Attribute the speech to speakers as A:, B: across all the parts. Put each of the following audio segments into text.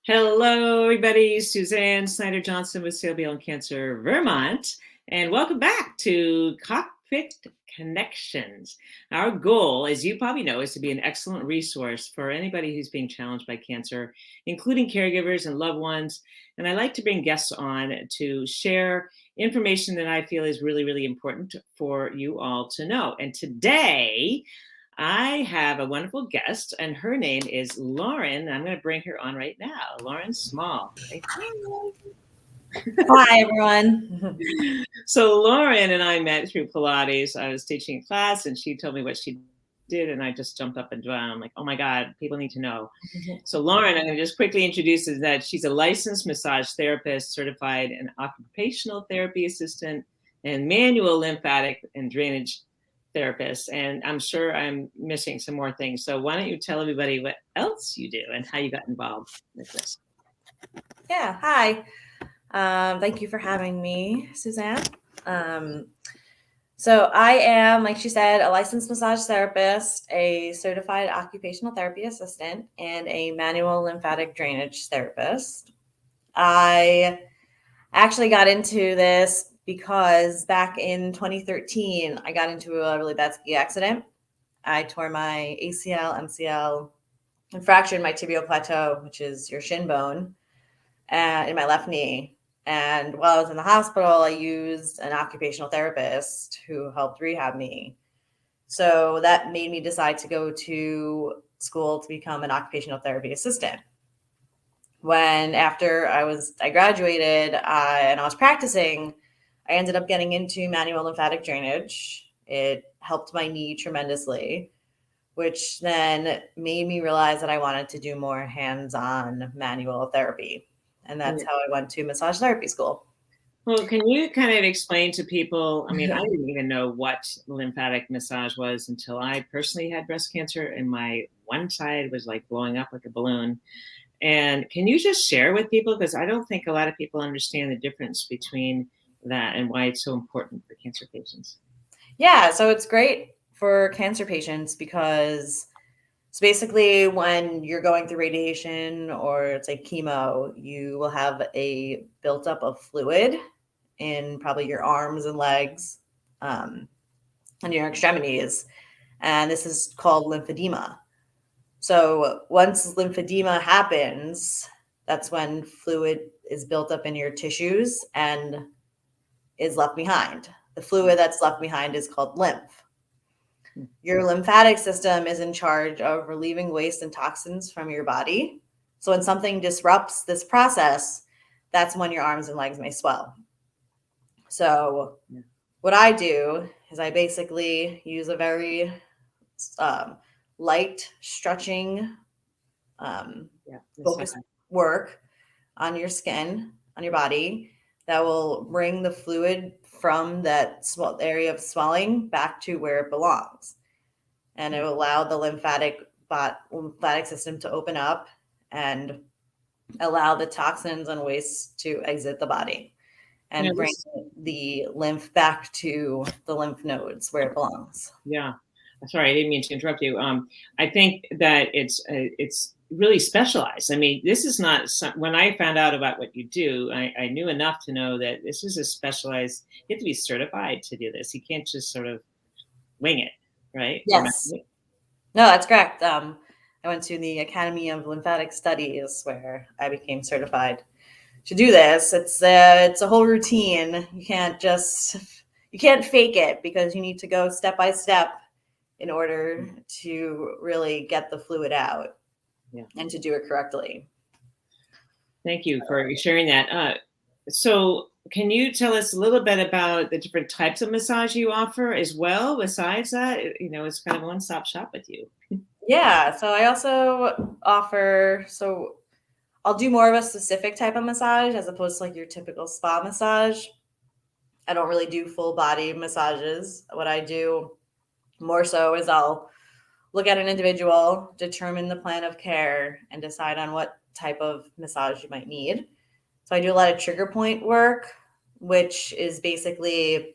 A: Hello, everybody. Suzanne Snyder-Johnson with Sale Beyond Cancer, Vermont, and welcome back to Cockpit Connections. Our goal, as you probably know, is to be an excellent resource for anybody who's being challenged by cancer, including caregivers and loved ones. And I like to bring guests on to share information that I feel is really, really important for you all to know. And today, I have a wonderful guest, and her name is Lauren. I'm going to bring her on right now. Lauren Small. Say hi.
B: Hi, everyone.
A: So Lauren and I met through Pilates. I was teaching a class, and she told me what she did, and I just jumped up and down. I'm like, oh my God, people need to know. So Lauren, I'm going to just quickly introduce is that she's a licensed massage therapist, certified and occupational therapy assistant, and manual lymphatic and drainage therapist. And I'm sure I'm missing some more things. So why don't you tell everybody what else you do and how you got involved with this?
B: Yeah, hi. Thank you for having me, Suzanne. So I am, like she said, a licensed massage therapist, a certified occupational therapy assistant, and a manual lymphatic drainage therapist. I actually got into this because back in 2013, I got into a really bad ski accident. I tore my ACL, MCL, and fractured my tibial plateau, which is your shin bone, in my left knee. And while I was in the hospital, I used an occupational therapist who helped rehab me. So that made me decide to go to school to become an occupational therapy assistant. When after I graduated and I was practicing, I ended up getting into manual lymphatic drainage. It helped my knee tremendously, which then made me realize that I wanted to do more hands-on manual therapy. And that's how I went to massage therapy school.
A: Well, can you kind of explain to people? I mean, I didn't even know what lymphatic massage was until I personally had breast cancer and my one side was like blowing up like a balloon. And can you just share with people? Because I don't think a lot of people understand the difference between that and why it's so important for cancer patients.
B: Yeah, so it's great for cancer patients because it's basically when you're going through radiation or it's like chemo, you will have a buildup of fluid in probably your arms and legs and your extremities. And this is called lymphedema. So once lymphedema happens, that's when fluid is built up in your tissues and is left behind. The fluid that's left behind is called lymph. Your lymphatic system is in charge of relieving waste and toxins from your body. So when something disrupts this process, that's when your arms and legs may swell. So what I do is I basically use a very light stretching focus work on your skin, on your body, that will bring the fluid from that area of swelling back to where it belongs. And it will allow the lymphatic system to open up and allow the toxins and waste to exit the body and bring the lymph back to the lymph nodes where it belongs.
A: Yeah. Sorry, I didn't mean to interrupt you. I think that it's really specialized. I mean, this is not when I found out about what you do, I knew enough to know that this is a specialized, you have to be certified to do this. You can't just sort of wing it, right?
B: Yes. No, that's correct. I went to the Academy of Lymphatic Studies where I became certified to do this. It's a whole routine. You can't fake it because you need to go step by step in order to really get the fluid out and to do it correctly.
A: Thank you for sharing that. So can you tell us a little bit about the different types of massage you offer as well? Besides that, it's kind of a one-stop shop with you.
B: Yeah. So I also offer, I'll do more of a specific type of massage as opposed to like your typical spa massage. I don't really do full body massages. What I do more so is I'll look at an individual, determine the plan of care, and decide on what type of massage you might need. So I do a lot of trigger point work, which is basically,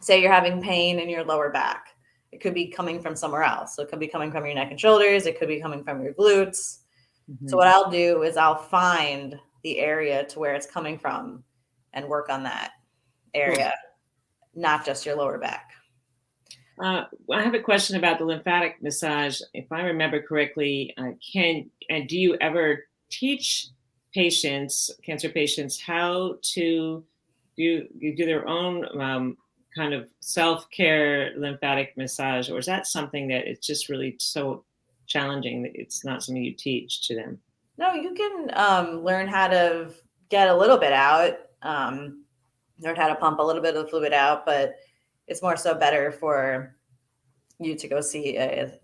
B: say you're having pain in your lower back. It could be coming from somewhere else. So it could be coming from your neck and shoulders. It could be coming from your glutes. So what I'll do is I'll find the area to where it's coming from and work on that area, not just your lower back.
A: I have a question about the lymphatic massage. If I remember correctly, do you ever teach cancer patients, how to do their own kind of self-care lymphatic massage, or is that something that it's just really so challenging that it's not something you teach to them?
B: No, you can learn how to get a little bit out, learn how to pump a little bit of the fluid out, but it's more so better for you to go see a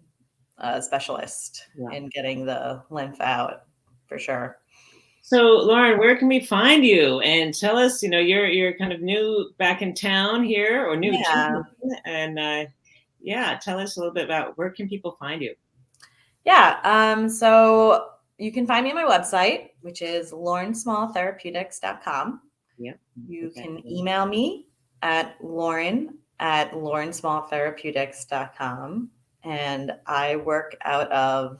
B: specialist in getting the lymph out, for sure.
A: So, Lauren, where can we find you? And tell us, you're kind of new back in town here, or new to town, and tell us a little bit about where can people find you?
B: Yeah, so you can find me on my website, which is laurensmalltherapeutics.com.
A: Yeah.
B: You can email me at lauren@laurensmalltherapeutics.com. And I work out of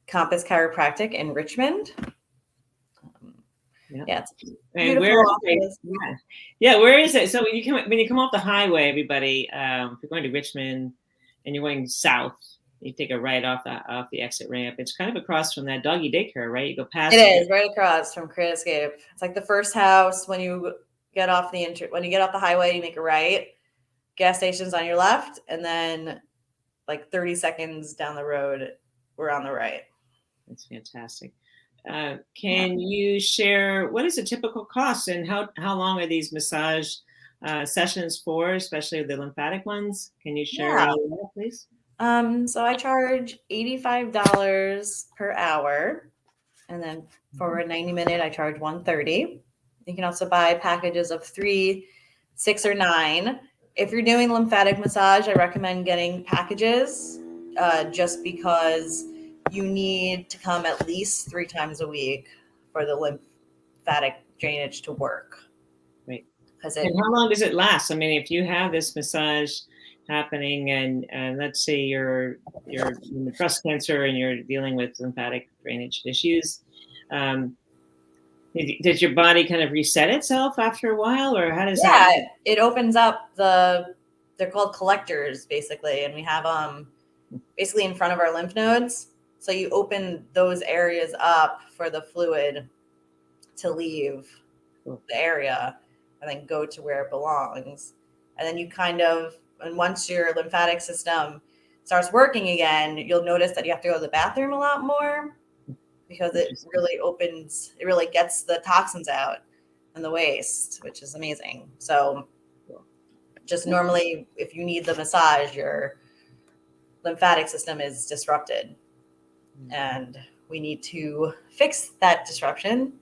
B: Compass Chiropractic in Richmond.
A: Yeah, it's beautiful. Where is it? So when you come off the highway, everybody, if you're going to Richmond and you're going south, you take a right off the exit ramp. It's kind of across from that doggy daycare, right? You go past.
B: It is right across from Creative. It's like the first house when you get off the highway, you make a right. Gas station's on your left, and then like 30 seconds down the road, we're on the right.
A: That's fantastic. Can you share what is a typical cost, and how long are these massage sessions for, especially the lymphatic ones? Can you share that, please?
B: So I charge $85 per hour, and then for a 90-minute, I charge $130. You can also buy packages of 3, 6, or 9. If you're doing lymphatic massage, I recommend getting packages, just because you need to come at least 3 times a week for the lymphatic drainage to work.
A: Right. And how long does it last? I mean, if you have this massage happening, and let's say you're in the breast cancer and you're dealing with lymphatic drainage issues, does your body kind of reset itself after a while, or how does that?
B: Yeah, it opens up they're called collectors, basically, and we have basically in front of our lymph nodes. So you open those areas up for the fluid to leave the area and then go to where it belongs. And then and once your lymphatic system starts working again, you'll notice that you have to go to the bathroom a lot more, because it really gets the toxins out and the waste, which is amazing. So just normally, if you need the massage, your lymphatic system is disrupted, and we need to fix that disruption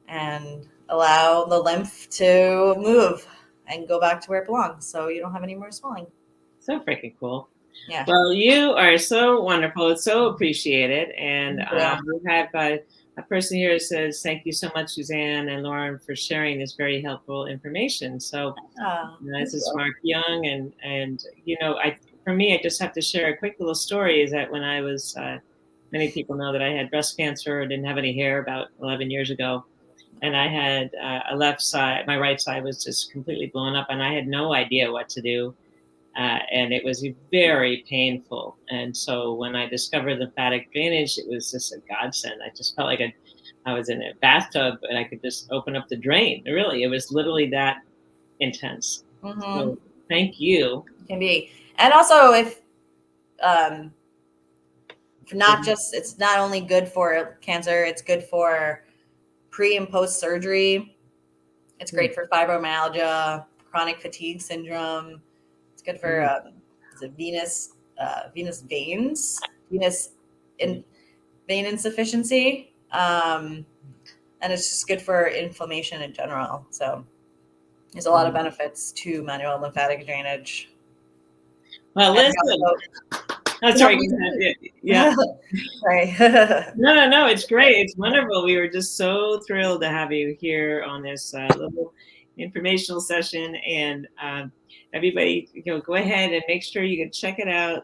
B: and allow the lymph to move and go back to where it belongs, so you don't have any more swelling.
A: So freaking cool.
B: Yeah.
A: Well, you are so wonderful. It's so appreciated. And we have a person here who says, thank you so much, Suzanne and Lauren, for sharing this very helpful information. So this is Mark Young. And for me, I just have to share a quick little story, is that when I was, many people know that I had breast cancer, didn't have any hair about 11 years ago. And I had a left side, my right side was just completely blown up, and I had no idea what to do. And it was very painful. And so when I discovered lymphatic drainage, it was just a godsend. I just felt like I was in a bathtub and I could just open up the drain. It was literally that intense. So thank you.
B: It can be. And also, if not just, it's not only good for cancer, it's good for pre and post surgery. It's great for fibromyalgia, chronic fatigue syndrome. It's good for venous veins, vein insufficiency, and it's just good for inflammation in general. So there's a lot of benefits to manual lymphatic drainage.
A: Well, listen. That's right. Yeah.
B: Sorry.
A: No. It's great. It's wonderful. We were just so thrilled to have you here on this little informational session, and everybody, go ahead and make sure you can check it out.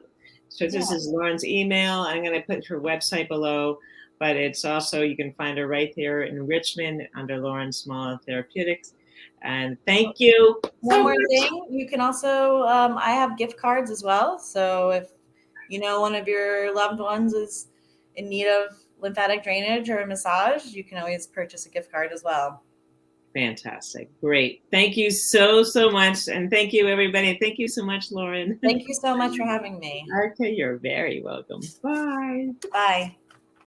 A: So this is Lauren's email. I'm going to put her website below. but it's also, you can find her right there in Richmond under Lauren Small Therapeutics. And thank you
B: One
A: so
B: more
A: much.
B: thing, you can also, I have gift cards as well. So if you know one of your loved ones is in need of lymphatic drainage or a massage, you can always purchase a gift card as well.
A: Fantastic. Great. Thank you so, so much. And thank you, everybody. Thank you so much, Lauren.
B: Thank you so much for having me.
A: Okay, you're very welcome. Bye.
B: Bye.